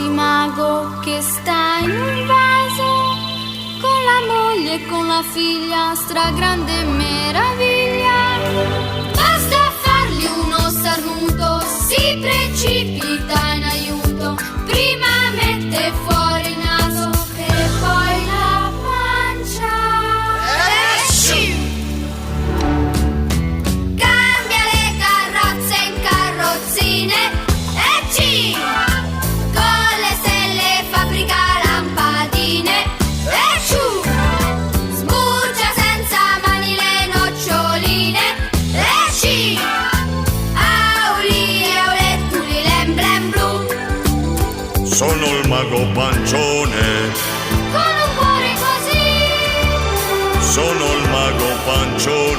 di mago che sta in un vaso con la moglie e con la figlia, stragrande meraviglia. Basta fargli uno starnuto, si precipita in aiuto. Prima mette fuori il naso e poi la pancia. Cambia le carrozze in carrozzine. Con le stelle fabbrica lampadine. Sbuccia senza mani le noccioline. Auli e aulettuli, l'emblem blu. Sono il mago pancione, con un cuore così. sono il mago pancione.